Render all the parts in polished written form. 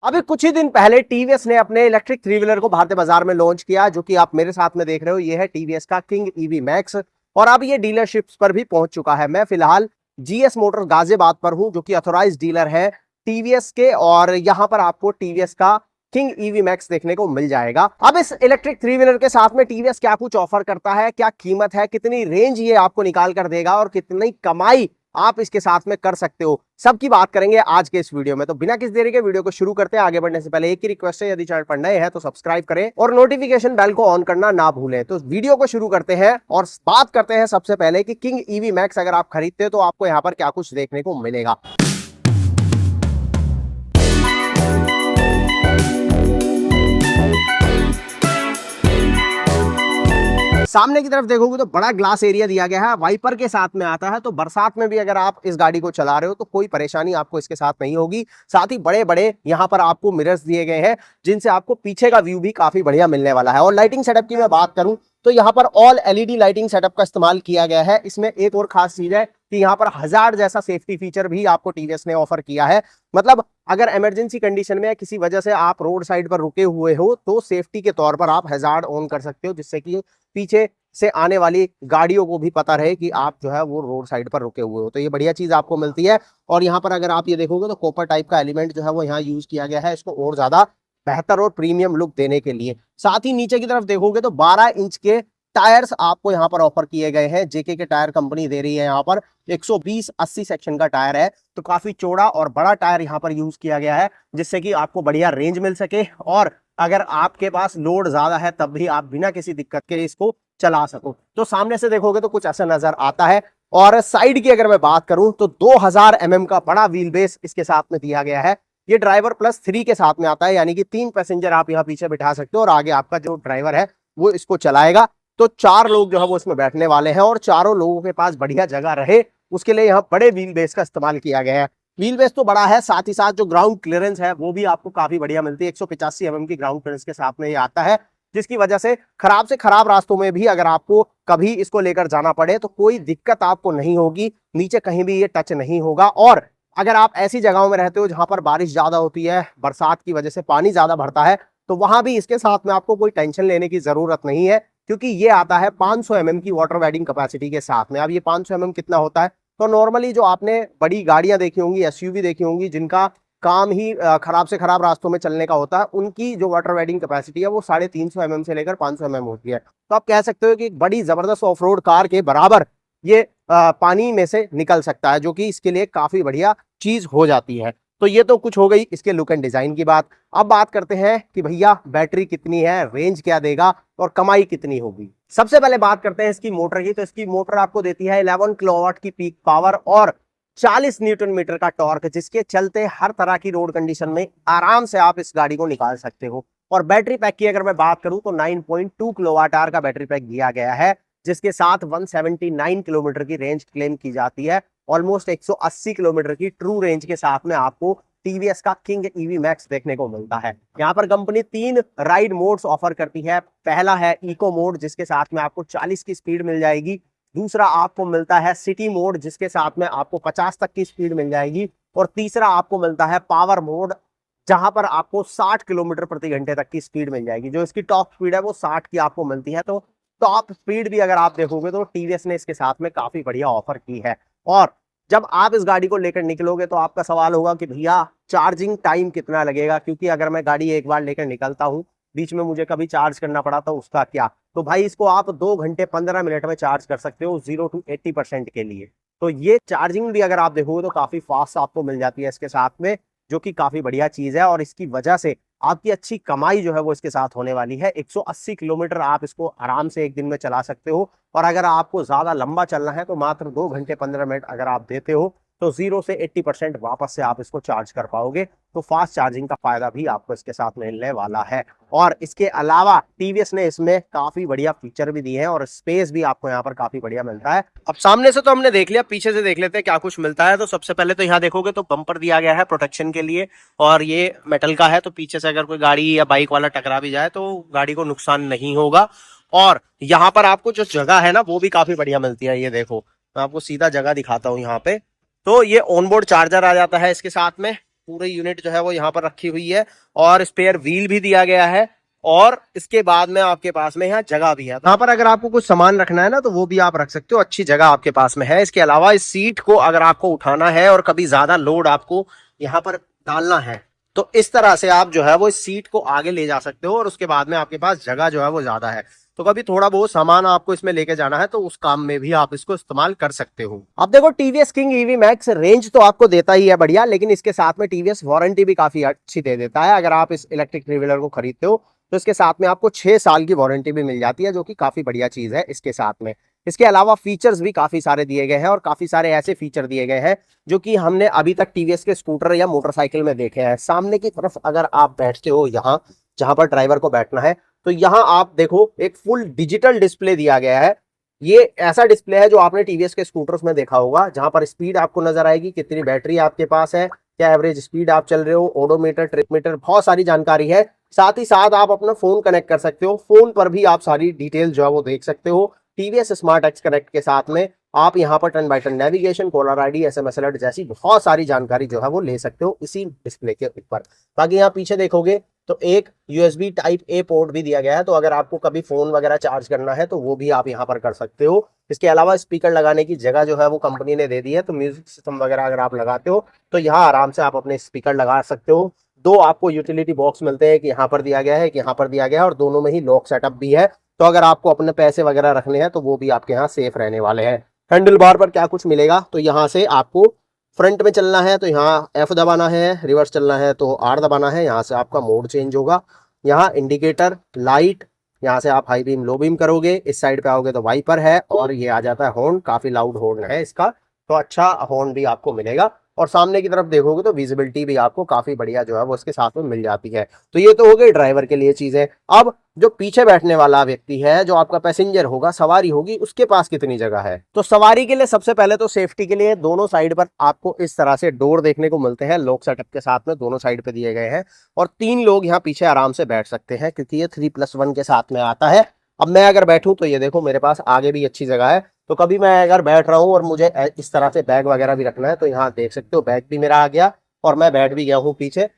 अभी कुछ ही दिन पहले टीवीएस ने अपने इलेक्ट्रिक थ्री व्हीलर को भारतीय बाजार में लॉन्च किया, जो कि आप मेरे साथ में देख रहे हो। ये है टीवीएस का किंग ईवी मैक्स और अब ये डीलरशिप्स पर भी पहुंच चुका है। मैं फिलहाल जीएस मोटर गाजियाबाद पर हूं, जो कि ऑथोराइज डीलर है टीवीएस के, और यहां पर आपको टीवीएस का किंग ईवी मैक्स देखने को मिल जाएगा। अब इस इलेक्ट्रिक थ्री व्हीलर के साथ में टीवीएस क्या कुछ ऑफर करता है, क्या कीमत है, कितनी रेंज ये आपको निकाल कर देगा और कितनी कमाई आप इसके साथ में कर सकते हो, सबकी बात करेंगे आज के इस वीडियो में। तो बिना किसी देरी के वीडियो को शुरू करते हैं। आगे बढ़ने से पहले एक ही रिक्वेस्ट है, यदि चैनल पर नए हैं तो सब्सक्राइब करें और नोटिफिकेशन बेल को ऑन करना ना भूलें। तो वीडियो को शुरू करते हैं और बात करते हैं सबसे पहले कि किंग ईवी मैक्स अगर आप खरीदते हो तो आपको यहाँ पर क्या कुछ देखने को मिलेगा। सामने की तरफ देखोगे तो बड़ा ग्लास एरिया दिया गया है, वाइपर के साथ में आता है, तो बरसात में भी अगर आप इस गाड़ी को चला रहे हो तो कोई परेशानी आपको इसके साथ नहीं होगी। साथ ही बड़े बड़े यहाँ पर आपको मिरर्स दिए गए हैं, जिनसे आपको पीछे का व्यू भी काफी बढ़िया मिलने वाला है। और लाइटिंग सेटअप की मैं बात करूं तो यहाँ पर ऑल एलईडी लाइटिंग सेटअप का इस्तेमाल किया गया है। इसमें एक और खास चीज है कि यहाँ पर हजार्ड जैसा सेफ्टी फीचर भी आपको टीवीएस ने ऑफर किया है। मतलब अगर इमरजेंसी कंडीशन में किसी वजह से आप रोड साइड पर रुके हुए हो तो सेफ्टी के तौर पर आप हजार्ड ऑन कर सकते हो, जिससे कि पीछे से आने वाली गाड़ियों को भी पता रहे कि आप जो है वो रोड साइड पर रुके हुए हो। तो ये बढ़िया चीज आपको मिलती है। और यहाँ पर अगर आप ये देखोगे तो कॉपर टाइप का एलिमेंट जो है वो यहाँ यूज किया गया है, इसको और ज्यादा बेहतर और प्रीमियम लुक देने के लिए। साथ ही नीचे की तरफ देखोगे तो 12 इंच के टायर्स आपको यहाँ पर ऑफर किए गए हैं। जेके के टायर कंपनी दे रही है यहाँ पर 120/80 सेक्शन का टायर है, तो काफी चौड़ा और बड़ा टायर यहाँ पर यूज किया गया है, जिससे कि आपको बढ़िया रेंज मिल सके और अगर आपके पास लोड ज्यादा है तब भी आप बिना किसी दिक्कत के इसको चला सको। तो सामने से देखोगे तो कुछ ऐसा नजर आता है। और साइड की अगर मैं बात करूं तो 2000 mm का बड़ा व्हील बेस इसके साथ में दिया गया है। ये ड्राइवर प्लस 3 के साथ में आता है, यानी कि 3 पैसेंजर आप यहाँ पीछे बिठा सकते हो और आगे आपका जो ड्राइवर है वो इसको चलाएगा। तो 4 लोग जो है वो इसमें बैठने वाले हैं और चारों लोगों के पास बढ़िया जगह रहे उसके लिए यहाँ बड़े व्हील बेस का इस्तेमाल किया गया है। व्हील बेस तो बड़ा है, साथ ही साथ जो ग्राउंड क्लियरेंस है वो भी आपको काफी बढ़िया मिलती है। 185 mm की ग्राउंड क्लियरेंस के साथ में ये आता है, जिसकी वजह से खराब रास्तों में भी अगर आपको कभी इसको लेकर जाना पड़े तो कोई दिक्कत आपको नहीं होगी। नीचे कहीं भी ये टच नहीं होगा। और अगर आप ऐसी जगहों में रहते हो जहां पर बारिश ज्यादा होती है, बरसात की वजह से पानी ज्यादा भरता है, तो वहां भी इसके साथ में आपको कोई टेंशन लेने की जरूरत नहीं है, क्योंकि ये आता है 500 mm की वाटर वेडिंग कैपेसिटी के साथ में। अब ये 500 mm कितना होता है, तो नॉर्मली जो आपने बड़ी गाड़ियां देखी होंगी, एसयूवी देखी होंगी, जिनका काम ही खराब से खराब रास्तों में चलने का होता है, उनकी जो वाटर वेडिंग कैपेसिटी है वो 350 mm से लेकर 500 mm होती है। तो आप कह सकते हो कि एक बड़ी जबरदस्त ऑफ रोड कार के बराबर ये पानी में से निकल सकता है, जो कि इसके लिए काफी बढ़िया चीज हो जाती है। तो ये तो कुछ हो गई इसके लुक एंड डिजाइन की बात। अब बात करते हैं कि भैया बैटरी कितनी है, रेंज क्या देगा और कमाई कितनी होगी। सबसे पहले बात करते हैं इसकी मोटर की। तो इसकी मोटर आपको देती है 11 किलोवाट की पीक पावर और 40 न्यूटन मीटर का टॉर्क, जिसके चलते हर तरह की रोड कंडीशन में आराम से आप इस गाड़ी को निकाल सकते हो। और बैटरी पैक की अगर मैं बात करूं तो 9.2 किलोवाट आवर का बैटरी पैक दिया गया है, जिसके साथ 179 किलोमीटर की रेंज क्लेम की जाती है। ऑलमोस्ट 180 किलोमीटर की ट्रू रेंज के साथ में आपको टीवीएस का किंग ईवी मैक्स देखने को मिलता है। यहाँ पर कंपनी 3 राइड मोड्स ऑफर करती है। पहला है इको मोड, जिसके साथ में आपको 40 की स्पीड मिल जाएगी। दूसरा आपको मिलता है सिटी मोड, जिसके साथ में आपको 50 तक की स्पीड मिल जाएगी। और तीसरा आपको मिलता है पावर मोड, जहां पर आपको 60 किलोमीटर प्रति घंटे तक की स्पीड मिल जाएगी। जो इसकी टॉप स्पीड है वो 60 की आपको मिलती है। तो टॉप स्पीड भी अगर आप देखोगे तो टीवीएस ने इसके साथ में काफी बढ़िया ऑफर की है। और जब आप इस गाड़ी को लेकर निकलोगे तो आपका सवाल होगा कि भैया चार्जिंग टाइम कितना लगेगा, क्योंकि अगर मैं गाड़ी एक बार लेकर निकलता हूँ, बीच में मुझे कभी चार्ज करना पड़ा तो उसका क्या। तो भाई इसको आप 2 घंटे 15 मिनट में चार्ज कर सकते हो 0 to 80% के लिए। तो ये चार्जिंग भी अगर आप देखोगे तो काफी फास्ट आपको मिल जाती है इसके साथ में, जो कि काफी बढ़िया चीज है। और इसकी वजह से आपकी अच्छी कमाई जो है वो इसके साथ होने वाली है। 180 किलोमीटर आप इसको आराम से एक दिन में चला सकते हो। और अगर आपको ज्यादा लंबा चलना है तो मात्र 2 घंटे 15 मिनट अगर आप देते हो तो 0 से 80% वापस से आप इसको चार्ज कर पाओगे। तो फास्ट चार्जिंग का फायदा भी आपको इसके साथ मिलने वाला है। और इसके अलावा टीवीएस ने इसमें काफी बढ़िया फीचर भी दिए हैं और स्पेस भी आपको यहाँ पर काफी बढ़िया मिलता है। अब सामने से तो हमने देख लिया, पीछे से देख लेते हैं क्या कुछ मिलता है। तो सबसे पहले तो यहाँ देखोगे तो बम्पर दिया गया है प्रोटेक्शन के लिए, और ये मेटल का है, तो पीछे से अगर कोई गाड़ी या बाइक वाला टकरा भी जाए तो गाड़ी को नुकसान नहीं होगा। और यहाँ पर आपको जो जगह है ना वो भी काफी बढ़िया मिलती है। ये देखो, मैं आपको सीधा जगह दिखाता हूँ यहाँ पे। तो ये ऑनबोर्ड चार्जर आ जाता है इसके साथ में। पूरे यूनिट जो है वो यहाँ पर रखी हुई है, और स्पेयर व्हील भी दिया गया है, और इसके बाद में आपके पास में यहाँ जगह भी है। यहाँ पर अगर आपको कुछ सामान रखना है ना तो वो भी आप रख सकते हो, अच्छी जगह आपके पास में है। इसके अलावा इस सीट को अगर आपको उठाना है और कभी ज्यादा लोड आपको यहाँ पर डालना है तो इस तरह से आप जो है वो इस सीट को आगे ले जा सकते हो, और उसके बाद में आपके पास जगह जो है वो ज्यादा है। तो कभी थोड़ा बहुत सामान आपको इसमें लेके जाना है तो उस काम में भी आप इसको इस्तेमाल कर सकते हो। अब देखो TVS king EV max range तो आपको देता ही है बढ़िया, लेकिन इसके साथ में टीवीएस वारंटी भी काफी अच्छी दे देता है। अगर आप इस इलेक्ट्रिक थ्री व्हीलर को खरीदते हो तो इसके साथ में आपको 6 साल की वारंटी भी मिल जाती है, जो कि काफी बढ़िया चीज है इसके साथ में। इसके अलावा फीचर्स भी काफी सारे दिए गए हैं, और काफी सारे ऐसे फीचर दिए गए हैं जो कि हमने अभी तक टीवीएस के स्कूटर या मोटरसाइकिल में देखे हैं। सामने की तरफ अगर आप बैठते हो यहाँ जहां पर ड्राइवर को बैठना है, तो यहाँ आप देखो एक फुल डिजिटल डिस्प्ले दिया गया है। ये ऐसा डिस्प्ले है जो आपने टीवीएस के स्कूटर्स में देखा होगा, जहां पर स्पीड आपको नजर आएगी, कितनी बैटरी आपके पास है, क्या एवरेज स्पीड आप चल रहे हो, ओडोमीटर, ट्रिप मीटर, बहुत सारी जानकारी है। साथ ही साथ आप अपना फोन कनेक्ट कर सकते हो, फोन पर भी आप सारी डिटेल जो है वो देख सकते हो। टीवीएस स्मार्ट एक्स कनेक्ट के साथ में आप यहाँ पर turn by turn navigation, caller ID, SMS alert जैसी बहुत सारी जानकारी जो है वो ले सकते हो इसी डिस्प्ले के ऊपर। बाकी यहाँ पीछे देखोगे तो एक यूएसबी टाइप ए पोर्ट भी दिया गया है, तो अगर आपको कभी फोन वगैरह चार्ज करना है तो वो भी आप यहाँ पर कर सकते हो। इसके अलावा स्पीकर लगाने की जगह जो है वो कंपनी ने दे दी है, तो म्यूजिक सिस्टम वगैरह अगर आप लगाते हो तो यहाँ आराम से आप अपने स्पीकर लगा सकते हो। दो आपको यूटिलिटी बॉक्स मिलते हैं, कि यहाँ पर दिया गया है, कि यहाँ पर दिया गया है, और दोनों में ही लॉक सेटअप भी है। तो अगर आपको अपने पैसे वगैरह रखने हैं तो वो भी आपके यहाँ सेफ रहने वाले हैं। हैंडल बार पर क्या कुछ मिलेगा, तो यहाँ से आपको फ्रंट में चलना है तो यहाँ एफ दबाना है, रिवर्स चलना है तो आर दबाना है, यहाँ से आपका मोड चेंज होगा। यहाँ इंडिकेटर, लाइट, यहाँ से आप हाई बीम लो बीम करोगे, इस साइड पे आओगे तो वाइपर है, और ये आ जाता है हॉर्न, काफी लाउड हॉर्न है इसका, तो अच्छा हॉर्न भी आपको मिलेगा। और सामने की तरफ देखोगे तो विजिबिलिटी भी आपको काफी बढ़िया जो है वो इसके साथ में मिल जाती है। तो ये तो हो गई ड्राइवर के लिए चीजें। अब जो पीछे बैठने वाला व्यक्ति है, जो आपका पैसेंजर होगा, सवारी होगी, उसके पास कितनी जगह है। तो सवारी के लिए सबसे पहले तो सेफ्टी के लिए दोनों साइड पर आपको इस तरह से डोर देखने को मिलते हैं, लॉक सेटअप के साथ में दोनों साइड पे दिए गए हैं, और 3 लोग यहाँ पीछे आराम से बैठ सकते हैं, क्योंकि ये 3+1 के साथ में आता है। अब मैं अगर बैठूं तो ये देखो मेरे पास आगे भी अच्छी जगह है, तो कभी मैं अगर बैठ रहा हूं और मुझे इस तरह से बैग वगैरह भी रखना है तो यहाँ देख सकते हो बैग भी मेरा आ गया, और मैं बैठ भी गया हूँ पीछे,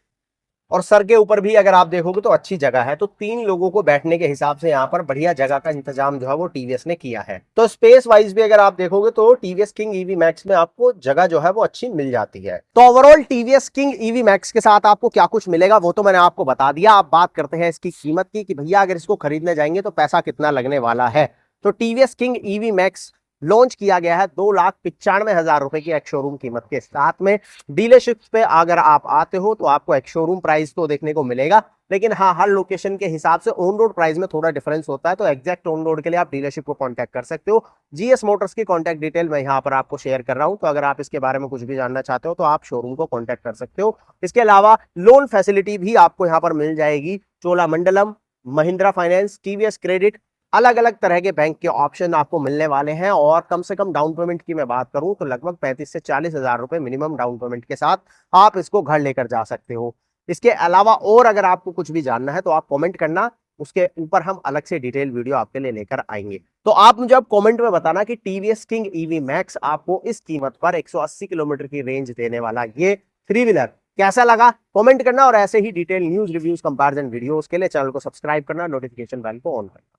और सर के ऊपर भी अगर आप देखोगे तो अच्छी जगह है। तो 3 लोगों को बैठने के हिसाब से यहाँ पर बढ़िया जगह का इंतजाम जो है वो टीवीएस ने किया है। तो स्पेस वाइज भी अगर आप देखोगे तो टीवीएस किंग ईवी मैक्स में आपको जगह जो है वो अच्छी मिल जाती है। तो overall TVS king EV max के साथ आपको क्या कुछ मिलेगा वो तो मैंने आपको बता दिया। आप बात करते हैं इसकी कीमत की, कि भैया अगर इसको खरीदने जाएंगे तो पैसा कितना लगने वाला है। तो TVS king EV max launch किया गया है 2,95,000 रुपए की एक शोरूम कीमत के साथ में। डीलरशिप पे अगर आप आते हो तो आपको एक शोरूम प्राइस तो देखने को मिलेगा, लेकिन हाँ हर लोकेशन के हिसाब से ऑन रोड प्राइस में थोड़ा डिफरेंस होता है। तो एग्जैक्ट ऑन रोड के लिए आप डीलरशिप को कांटेक्ट कर सकते हो। जीएस मोटर्स की कांटेक्ट डिटेल मैं यहाँ पर आपको शेयर कर रहा हूँ, तो अगर आप इसके बारे में कुछ भी जानना चाहते हो तो आप शोरूम को कांटेक्ट कर सकते हो। इसके अलावा लोन फैसिलिटी भी आपको यहाँ पर मिल जाएगी। Cholamandalam, Mahindra finance, TVS credit, अलग अलग तरह के बैंक के ऑप्शन आपको मिलने वाले हैं। और कम से कम डाउन पेमेंट की मैं बात करूं तो लगभग 35 से 40 हजार रुपए मिनिमम डाउन पेमेंट के साथ आप इसको घर लेकर जा सकते हो। इसके अलावा और अगर आपको कुछ भी जानना है तो आप कमेंट करना, उसके ऊपर हम अलग से डिटेल वीडियो आपके लिए लेकर आएंगे। तो आप मुझे अब कमेंट में बताना कि टीवीएस किंग ईवी मैक्स आपको इस कीमत पर 180 किलोमीटर की रेंज देने वाला ये थ्री व्हीलर कैसा लगा, कमेंट करना। और ऐसे ही detail news, reviews, comparison videos के लिए चैनल को सब्सक्राइब करना, नोटिफिकेशन बेल को ऑन करना।